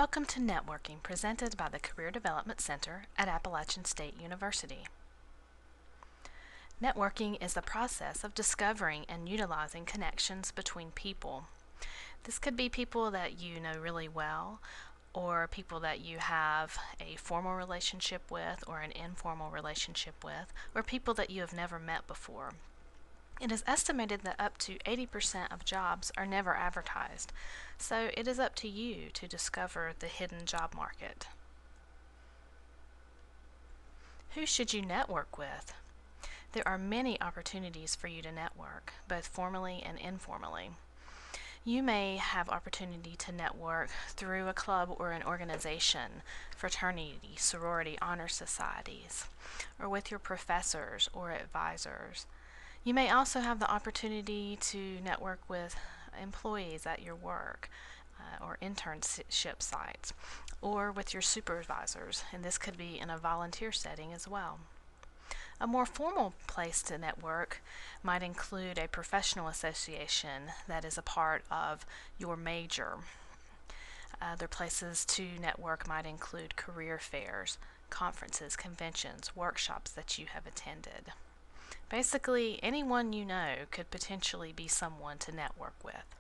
Welcome to Networking, presented by the Career Development Center at Appalachian State University. Networking is the process of discovering and utilizing connections between people. This could be people that you know really well, or people that you have a formal relationship with or an informal relationship with, or people that you have never met before. It is estimated that up to 80% of jobs are never advertised, so it is up to you to discover the hidden job market. Who should you network with? There are many opportunities for you to network, both formally and informally. You may have opportunity to network through a club or an organization, fraternity, sorority, honor societies, or with your professors or advisors. You may also have the opportunity to network with employees at your work or internship sites, or with your supervisors, and this could be in a volunteer setting as well. A more formal place to network might include a professional association that is a part of your major. Other places to network might include career fairs, conferences, conventions, workshops that you have attended. Basically, anyone you know could potentially be someone to network with.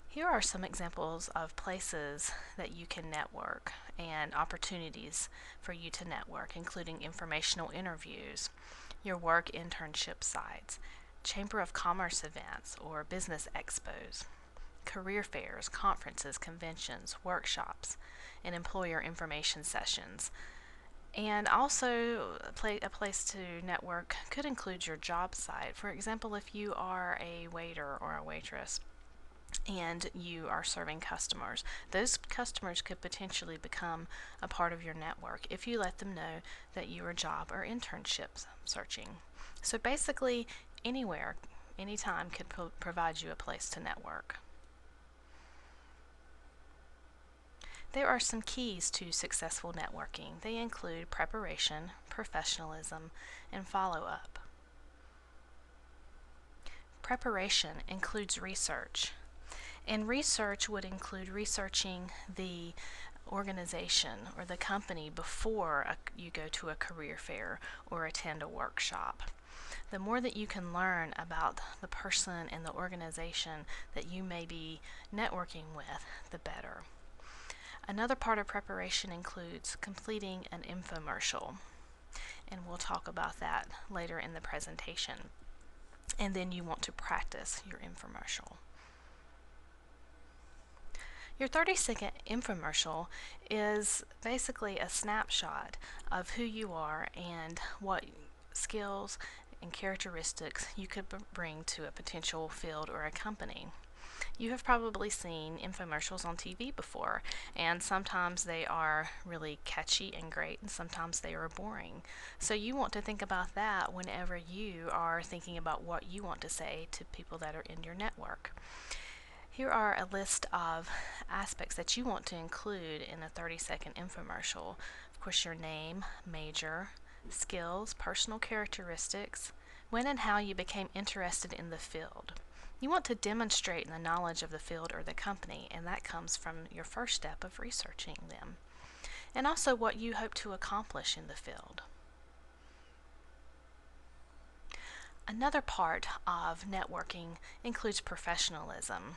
Here are some examples of places that you can network and opportunities for you to network, including informational interviews, your work internship sites, Chamber of Commerce events or business expos, career fairs, conferences, conventions, workshops, and employer information sessions. And also a place to network could include your job site. For example, if you are a waiter or a waitress and you are serving customers, those customers could potentially become a part of your network if you let them know that you are job or internship searching. So basically, anywhere, anytime could provide you a place to network. There are some keys to successful networking. They include preparation, professionalism, and follow-up. Preparation includes research, and research would include researching the organization or the company before you go to a career fair or attend a workshop. The more that you can learn about the person and the organization that you may be networking with, the better. Another part of preparation includes completing an infomercial, and we'll talk about that later in the presentation. And then you want to practice your infomercial. Your 30-second infomercial is basically a snapshot of who you are and what skills and characteristics you could bring to a potential field or a company. You have probably seen infomercials on TV before, and sometimes they are really catchy and great, and sometimes they are boring. So you want to think about that whenever you are thinking about what you want to say to people that are in your network. Here are a list of aspects that you want to include in a 30-second infomercial. Of course, your name, major, skills, personal characteristics, when and how you became interested in the field. You want to demonstrate the knowledge of the field or the company, and that comes from your first step of researching them. And also what you hope to accomplish in the field. Another part of networking includes professionalism.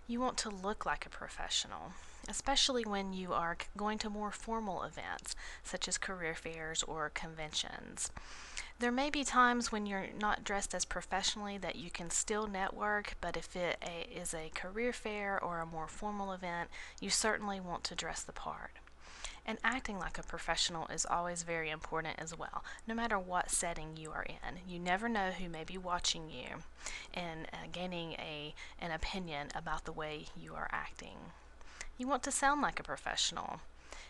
You want to look like a professional, especially when you are going to more formal events, such as career fairs or conventions. There may be times when you're not dressed as professionally that you can still network, but if it is a career fair or a more formal event, you certainly want to dress the part. And acting like a professional is always very important as well, no matter what setting you are in. You never know who may be watching you and gaining an opinion about the way you are acting. You want to sound like a professional.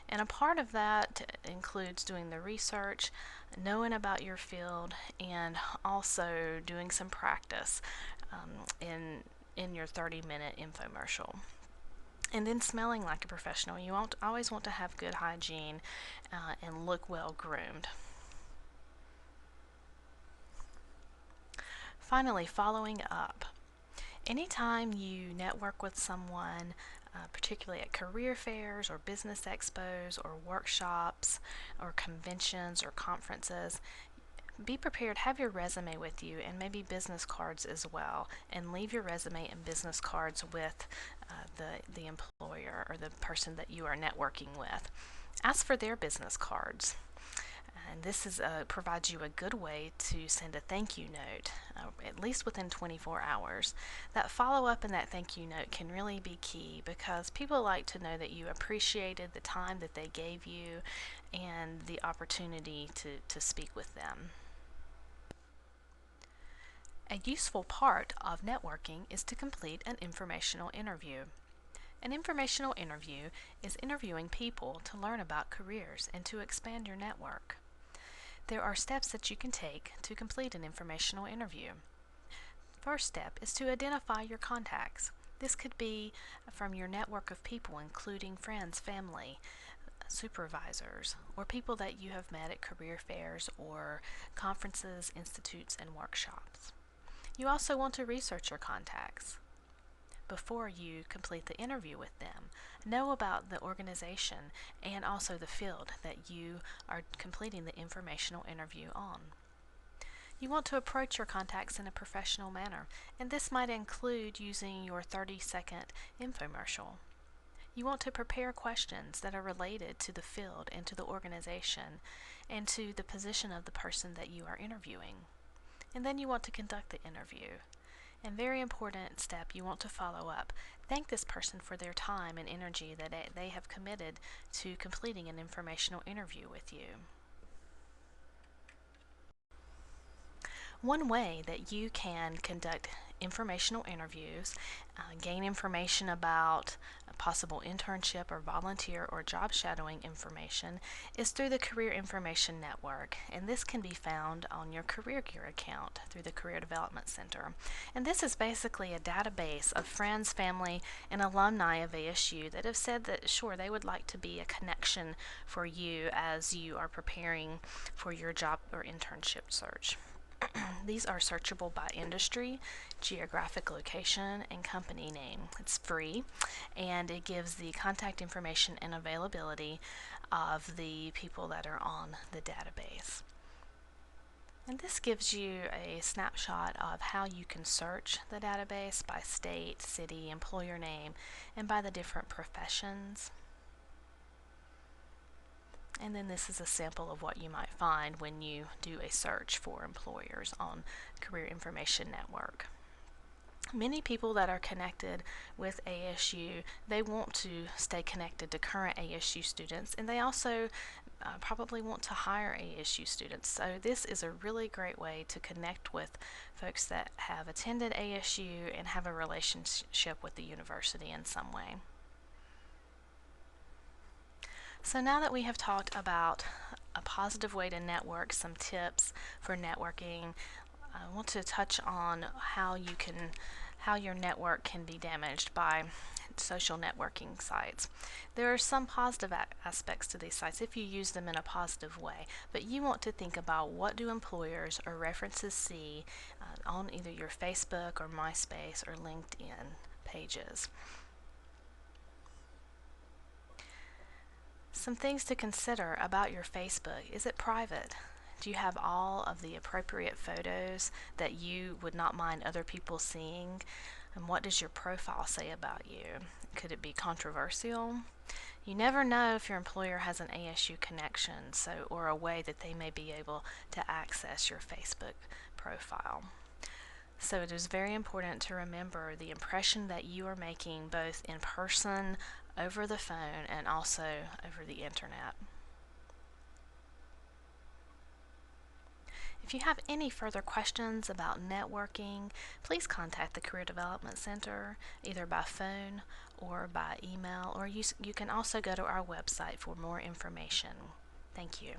And a part of that includes doing the research, knowing about your field, and also doing some practice in your 30-minute infomercial. And then smelling like a professional. You always want to have good hygiene and look well groomed. Finally, following up. Anytime you network with someone, particularly at career fairs or business expos or workshops or conventions or conferences, be prepared, have your resume with you and maybe business cards as well, and leave your resume and business cards with the employer or the person that you are networking with. Ask for their business cards. And this provides you a good way to send a thank you note, at least within 24 hours. That follow up and that thank you note can really be key because people like to know that you appreciated the time that they gave you and the opportunity to speak with them. A useful part of networking is to complete an informational interview. An informational interview is interviewing people to learn about careers and to expand your network. There are steps that you can take to complete an informational interview. First step is to identify your contacts. This could be from your network of people, including friends, family, supervisors, or people that you have met at career fairs or conferences, institutes, and workshops. You also want to research your contacts before you complete the interview with them. Know about the organization and also the field that you are completing the informational interview on. You want to approach your contacts in a professional manner, and this might include using your 30-second infomercial. You want to prepare questions that are related to the field and to the organization and to the position of the person that you are interviewing. And then you want to conduct the interview. And very important step, you want to follow up. Thank this person for their time and energy that they have committed to completing an informational interview with you. One way that you can conduct informational interviews, gain information about a possible internship or volunteer or job shadowing information, is through the Career Information Network. And this can be found on your Career Gear account through the Career Development Center. And this is basically a database of friends, family, and alumni of ASU that have said that, sure, they would like to be a connection for you as you are preparing for your job or internship search. These are searchable by industry, geographic location, and company name. It's free, and it gives the contact information and availability of the people that are on the database. And this gives you a snapshot of how you can search the database by state, city, employer name, and by the different professions. And then this is a sample of what you might find when you do a search for employers on Career Information Network. Many people that are connected with ASU, they want to stay connected to current ASU students, and they also probably want to hire ASU students. So this is a really great way to connect with folks that have attended ASU and have a relationship with the university in some way. So now that we have talked about a positive way to network, some tips for networking, I want to touch on how your network can be damaged by social networking sites. There are some positive aspects to these sites if you use them in a positive way, but you want to think about what do employers or references see on either your Facebook or MySpace or LinkedIn pages. Some things to consider about your Facebook. Is it private? Do you have all of the appropriate photos that you would not mind other people seeing? And what does your profile say about you? Could it be controversial? You never know if your employer has an ASU connection, or a way that they may be able to access your Facebook profile. So it is very important to remember the impression that you are making both in person, over the phone, and also over the internet. If you have any further questions about networking, please contact the Career Development Center either by phone or by email, or you can also go to our website for more information. Thank you.